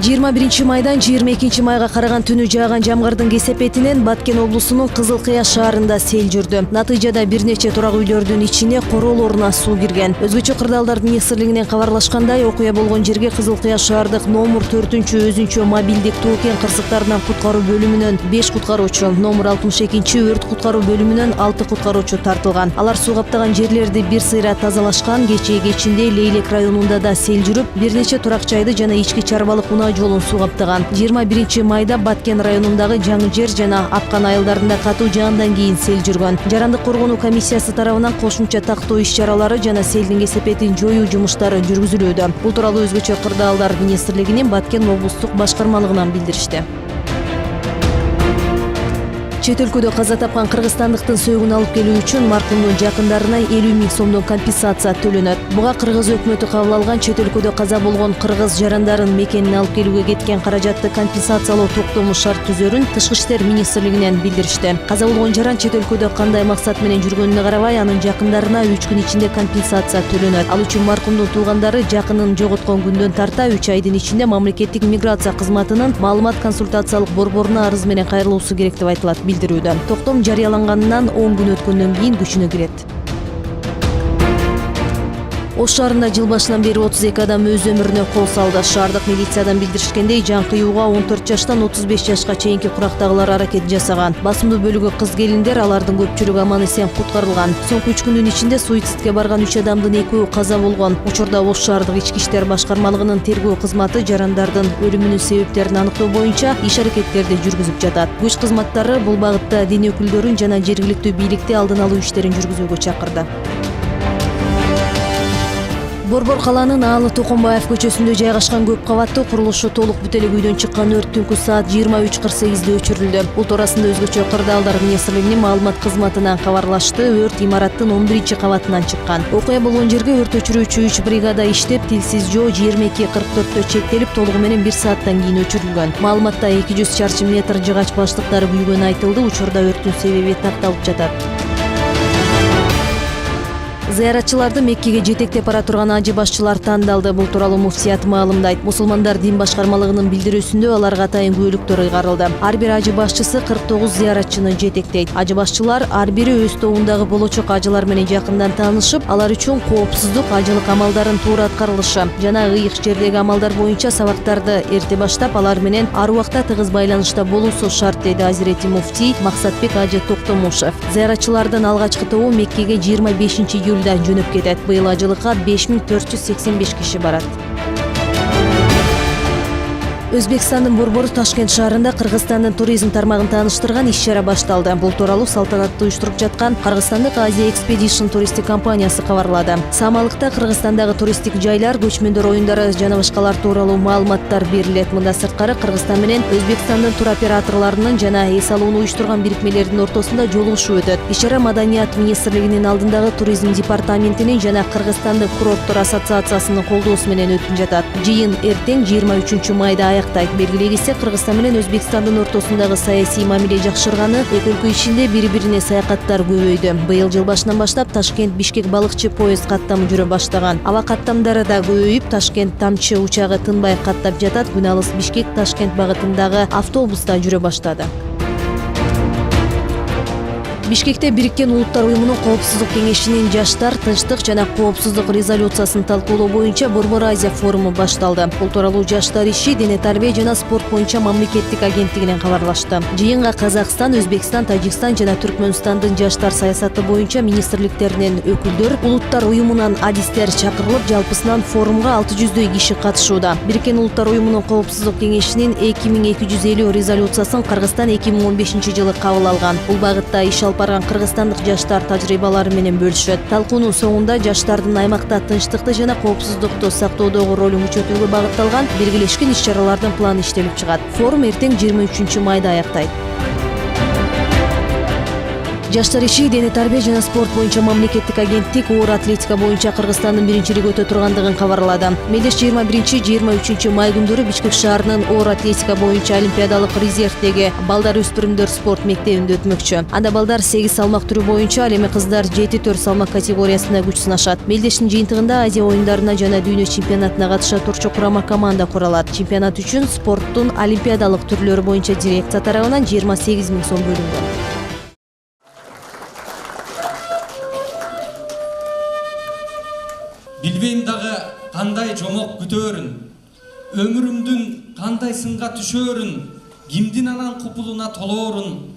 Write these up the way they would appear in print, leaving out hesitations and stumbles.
21 майдан 22 майга караган түнү жааган жамгырдын кесепетинен Баткен облусунун Кызыл Кыя шаарында сел жүрдү. Натыйжада бир нече турак үйлөрдүн ичине короолоруна суу кирген. Өзгөчө кырдаалдардын министрлигинен кабарлашкандай, окуя болгон жерге Кызыл Кыя шаардык номер 4 өзүнчө мобилдик тоокен кырсыктарынан куткаруу бөлүмүнөн 5 куткаруучу, номер 62 өрт куткаруу бөлүмүнөн 6 куткаруучу тартылган. Алар суу каптаган жерлерди бир сыйра тазалашкан. Кечээ кечинде Лейлек районунда да сел жүрүп, бир нече турак жайды жана ички чарбалык жолун суу каптаган. 21 майда Баткен районундагы Жаңы жер жана Аккан айылдарында катуу жаандан кийин сел жүргөн. Жарандык коргонуу комиссиясы тарабынан кошумча тактоо иш-чаралары жана селдин кесепетин жоюу жумуштары жүргүзүлүүдө. Бул тууралуу өзгөчө кырдаалдар министрлигинин Баткен облустук башкармалыгынан билдиришти. Чет өлкөдө каза тапкан кыргызстандыктын сөөгүн алып келүү үчүн маркумдун жакындарына 50 000 сомдон компенсация төлөнөт. Буга кыргыз өкмөтү кабыл алган чет өлкөдө каза болгон кыргыз жарандарын мекенине алып келүүгө кеткен каражатты компенсациялоо токтому шарт түзөрүн Тышкы иштер министрлигинен билдиришти. Каза болгон жаран чет өлкөдө кандай максат менен жүргөнүнө карабай, анын жакындарына 3 күн ичинде компенсация төлөнөт. Ал үчүн маркумдун туугандары жакынын жоготкон күндөн тарта 3 айдын ичинде мамлекеттик миграция кызматынын маалымат консультациялык борборуна арыз менен кайрылуусу керек деп айтылат. Токтом жарыяланганынан 10 күн өткөндөн кийин күчүнө кирет. Ош шаарында жыл башынан бери 32 адам өз өмүрүнө кол салды. Шаардык милициядан билдиришкендей, жан кыюуга 14 жаштан 35 жашка чейинки курактагылар аракет жасаган. Басымдуу бөлүгү кыз келиндер, алардын көпчүлүгү аман-эсен куткарылган. Соңку 3 күндүн ичинде суицидке барган 3 адамдын 2-өө каза болгон. Учурда Ош шаардык ички иштер башкармалыгынын тергөө кызматы жарандардын өлүмүнүн себептерин аныктоо боюнча иш-аракеттерди жүргүзүп жатат. Күч кызматтары бул багытта дин өкүлдөрүн жана жергиликтүү бийликти алдын алуу иштерин жүргүзүүгө чакырды. Борбор калаанын Аалы Токомбаев көчөсүндө жайгашкан көп кабаттуу курулушу толук бүтө элек үйдөн чыккан өрт түнкү саат 23:48 өчүрүлдү. Бул туурасында өзгөчө кырдаалдар министрлигинин маалымат кызматынан кабарлашты. Өрт имараттын 11 кабатынан чыккан. Окуя болгон жерге өрт өчүрүүчү 3 бригада иштеп, тилсиз жоо 22:44 чектелип, толугу менен 1 сааттан кийин өчүрүлгөн. Маалыматта 200 чарчы метр жыгач баштыктары күйгөнү айтылды. Учурда өрттүн себеби такталып жатат. Зыяратчыларды Меккеге жетектеп бара турган ажы башчылар тандалды. Бул тууралуу муфтият маалымдайт. Мусулмандар дин башкармалыгынын билдирүүсүндө аларга атайын күбөлүктөр ыйгарылды. Ар бир ажы башчысы 49 зыяратчыны жетектейт. Ажы башчылар ар бири өз тобундагы болочок ажылар менен жакындан таанышып, алар үчүн коопсуздук ажылык амалдарын туура аткарылышы жана ыйык жердеги амалдар боюнча сабактарды эрте баштап, алар менен ар убакта тыгыз байланышта болуусу шарт, деди Азирети муфтий Максатбек Ажы Токтомушев. Зыяратчылардын алгачкы тобу Меккеге 25 июль жөнөп кетет. Быйыл ажылыкка 5485 киши барат. Өзбекстандын борбору Ташкент шаарында Кыргызстандын туризм тармагын тааныштырган иш-чара башталды. Бул тууралуу салтанатты уюштуруп жаткан Кыргызстандык Азия Expedition туристтик компаниясы кабарлады. Самалыкта Кыргызстандагы туристтик жайлар, көчмөндөр оюндары жана башкалар тууралуу маалыматтар берилет. Мында сырткары Кыргызстан менен Өзбекстандын туроператорлорунун жана эс алууну уюштурган бирикмелердин ортосунда жолугушуу өтөт. Иш-чара Маданият министрлигинин алдындагы туризм департаментинин жана Кыргызстандык курорттор ассоциациясынын колдоосу менен өтүп жатат. Жыйын эртең 23 майда белгилегисе, Кыргызстан менен Өзбекстандын ортосундагы саясий мамиле жакшырганы, эки өлкө ичинде бири-бирине саякаттар көбөйдү. Быйыл жыл башынан баштап Ташкент-Бишкек балыкчы поезд каттамы жүрө баштаган. Аба каттамдары да көбөйүп, Ташкент-Тамчы учагы тынбай каттап жатат. Күн алыс Бишкек-Ташкент багытындагы автобус да жүрө баштады. Бишкекте Бириккен Улуттар уюмунун Коопсуздук кеңешинин жаштар, тынчтык жана коопсуздук резолюциясын талкуулоо боюнча Борбор Азия форуму башталды. Бул тууралуу жаштар иши, дене тарбия жана спорт боюнча мамлекеттик агенттигинен кабарлашты. Жыйынга Казакстан, Өзбекстан, Тажикстан жана Түркмөнстандын жаштар саясаты боюнча министрликтеринен өкүлдөр, Улуттар уюмунан адистер чакырылып, жалпысынан форумга 600дөй киши катышууда. Бириккен Улуттар уюмунун Коопсуздук кеңешинин 2250 резолюциясын Кыргызстан 2015 жылы кабыл алган. Бул багытта иш алып барган кыргызстандык жаштар тажрыйбалары менен бөлүшөт. Талкуунун соңунда жаштардын аймакта тынчтыкты жана коопсуздукту сактоодогу ролун күчөтүүгө багытталган белгилешкен иш-чаралардын планы иштелип чыгат. Форум эртең 23 майда аяктайт. Жаштар иши, дене тарбия жана спорт боюнча мамлекеттик агенттик оор атлетика боюнча Кыргызстандын биринчилиги өтө тургандыгын кабарлады. Мелдеш 21-23 май күндөрү Бишкек шаарынын оор атлетика боюнча олимпиадалык резервдеги балдар өспүрүмдөр спорт мектебинде өтмөкчү. Анда балдар 8 салмак түрү боюнча, ал эми кыздар 7-4 салмак категориясында күч сынашат. Мелдештин жыйынтыгында Азия оюндарына жана дүйнө чемпионатына катыша турчу курама команда куралат. Чемпионат үчүн спорттун олимпиадалык түрлөрү боюнча дирекция тарабынан 28 000 сом бөлүнгөн. Билбейм дагы кандай жомок күтөрүн, өмүрүмдүн кандай сынга түшөрүн, кимдин анан купулуна толоорун,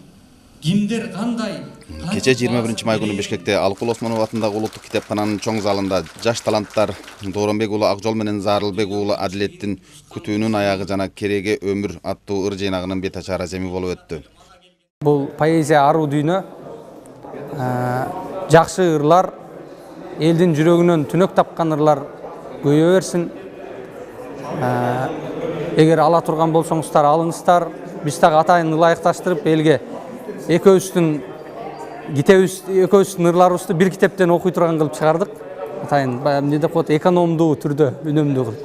кимдер кандай. Кече 21 май күнү Бишкекте Алыкул Осмонов атындагы улуттук китепкананын чоң залында жаш таланттар Дооронбек уулу Акжол менен Зарылбек уулу Адилеттин күтүүнүн аягы жана кереге өмүр аттуу ыр жыйнагынын бет ачар аземи болуп өттү. Бул поэзия аруу дүйнө, жакшы ырлар, элдин жүрөгүнөн түнөк тапкан ырлар көйө берсин. Эгер ала турган болсоңуздар, алыңыздар. Биз дагы атайын ылайыкташтырып элге экөөбүздүн ырларыбызды бир китептен окуй турган кылып чыгардык. Атайын эмне деп коет, экономдуу түрдө, үнөмдүү кылып.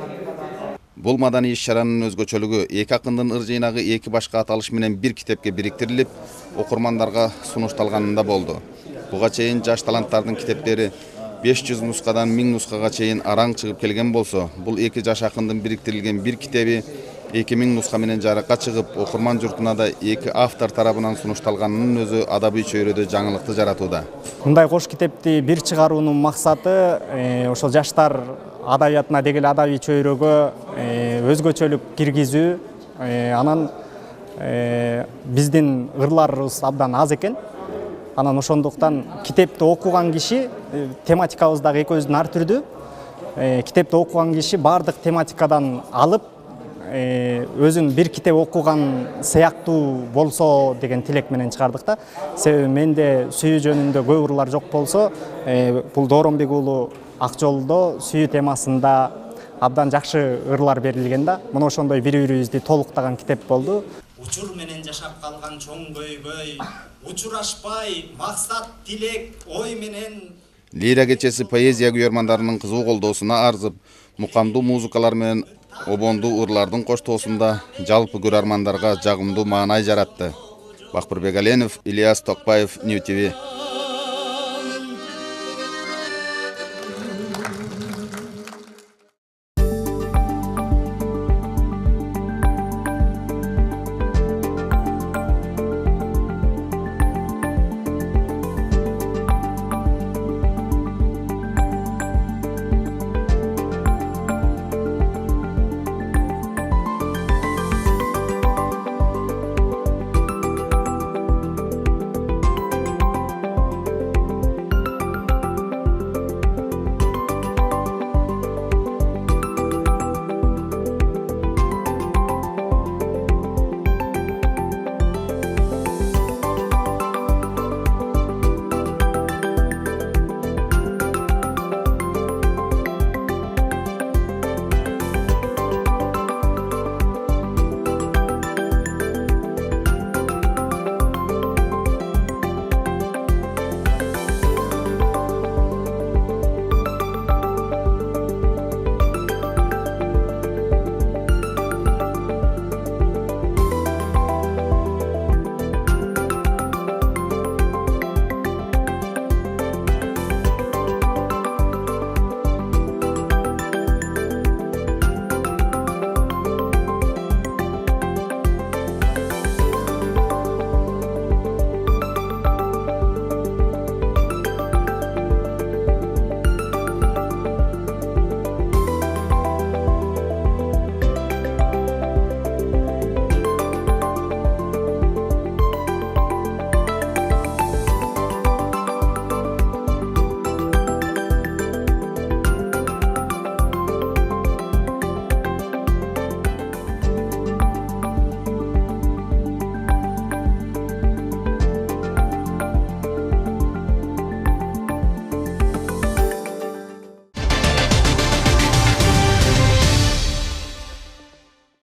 Бул маданий иш-чаранын өзгөчөлүгү эки акындын ыр жыйнагы эки башка аталыш менен бир китепке бириктирилип, окурмандарга сунушталганында болду. Буга чейин жаш таланттардын китептери 500 нускадан 1000 нускага чейин араң чыгып келген болсо, бул эки жаш акындын бириктирилген бир китеби 2000 нуска менен жарыкка чыгып, окурман журтуна да эки автор тарабынан сунушталганынын өзү адабий чөйрөдө жаңылыкты жаратууда. Мындай кош китепти бир чыгаруунун максаты ошол жаштар адабиятына деген адабий чөйрөгө өзгөчөлүк киргизүү. Анан биздин ырларыбыз абдан аз экен. Анан ошондуктан китепти окуган киши, тематикабыз дагы экөөбүздүн ар түрдүү. Китепти окуган киши бардык тематикадан алып, өзүн бир китеп окуган сыяктуу болсо деген тилек менен чыгардык да. Себеби менде сүйүү жөнүндө көп ырлар жок болсо, бул Дооронбек уулу Акжолдо сүйүү темасында абдан жакшы ырлар берилген да. Мына ошондой бири-бирибизди толуктаган китеп болду. Учур менен жашап калган чоң көйгөй, учурашпай максат тилек ой менен. Лира кечеси поэзия күйөрмандарынын кызуу колдоосуна арзып, мукамдуу музыкалар менен обондуу ырлардын коштоосунда жалпы көрөрмандарга жагымдуу маанай жаратты. Бакбырбек Аленов, Ильяс Токпаев, Нью ТВ.